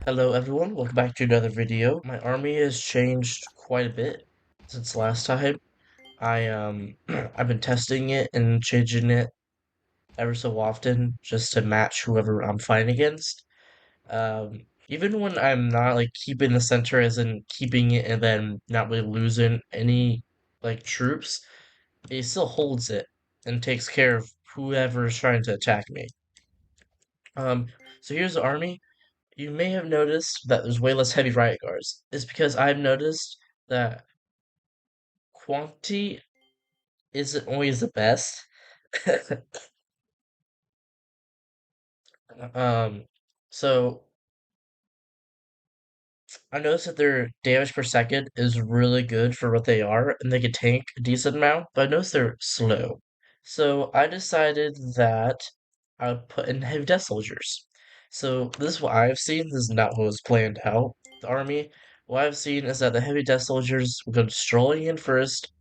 Hello everyone, welcome back to another video. My army has changed quite a bit since last time. I've been testing it and changing it ever so often just to match whoever I'm fighting against. Even when I'm not like keeping the center as in keeping it and then not really losing any like troops, it still holds it and takes care of whoever is trying to attack me. Um, so here's the army. You may have noticed that there's way less heavy riot guards. It's because I've noticed that quantity isn't always the best. Um, so I noticed that their damage per second is really good for what they are, and they can tank a decent amount, but I noticed they're slow. So I decided that I would put in heavy death soldiers. So this is what I've seen. This is not what was planned out. The army. What I've seen is that the heavy death soldiers will go strolling in first,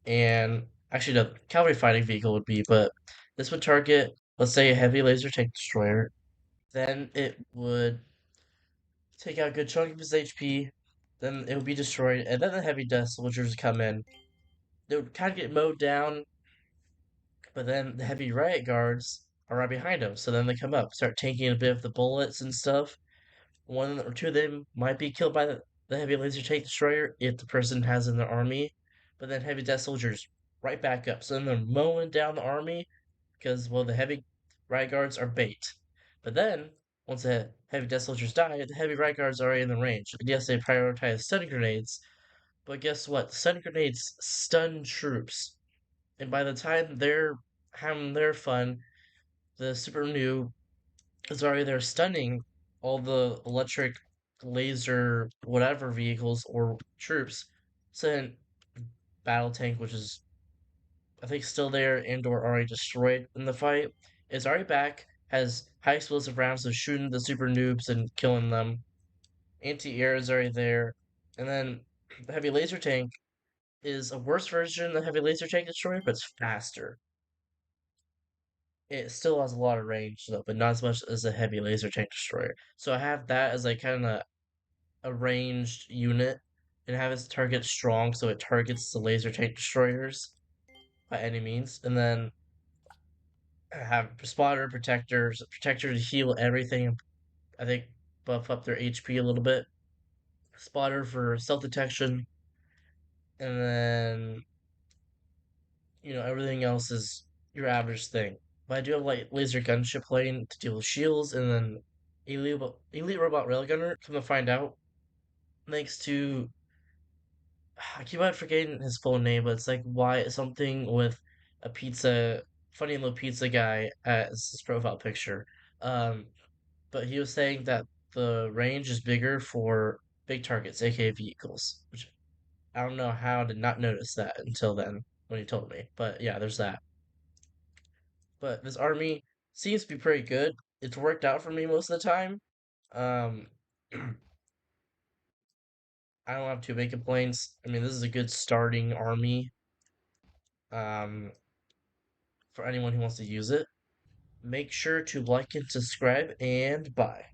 and actually the cavalry fighting vehicle would be, but this would target, let's say, a heavy laser tank destroyer. Then it would take out a good chunk of his HP, then it would be destroyed, and then the heavy death soldiers come in. They would kind of get mowed down, but then the heavy riot guards are right behind them, so then they come up, start taking a bit of the bullets and stuff. One or two of them might be killed by the heavy laser tank destroyer if the person has in their army, but then heavy death soldiers right back up. So then they're mowing down the army because, well, the heavy riot guards are bait. But then, once the heavy death soldiers die, the heavy riot guards are already in the range. And yes, they prioritize stun grenades, but guess what? Stun grenades stun troops. And by the time they're having their fun, the super new is already there stunning all the electric laser whatever vehicles or troops. So then battle tank, which is I think still there and or already destroyed in the fight, is already back, has high explosive rounds, so shooting the super noobs and killing them. Anti-air is already there. And then the heavy laser tank is a worse version of the heavy laser tank destroyer, but it's faster. It still has a lot of range though, but not as much as a heavy laser tank destroyer. So I have that as like kind of a ranged unit and have its target strong, so it targets the laser tank destroyers by any means. And then have spotter, protector to heal everything. I think buff up their HP a little bit. Spotter for self detection, and then everything else is your average thing. But I do have like laser gunship plane to deal with shields, and then elite robot railgunner. Come to find out, thanks to I keep on forgetting his full name, but it's like why something with a pizza, funny little pizza guy as his profile picture. Um, but he was saying that the range is bigger for big targets, aka vehicles, which I don't know how I did not notice that until then when he told me. But yeah, there's that. But this army seems to be pretty good. It's worked out for me most of the time. Um, I don't have too many complaints. I mean, this is a good starting army um, for anyone who wants to use it. Make sure to like and subscribe, and bye.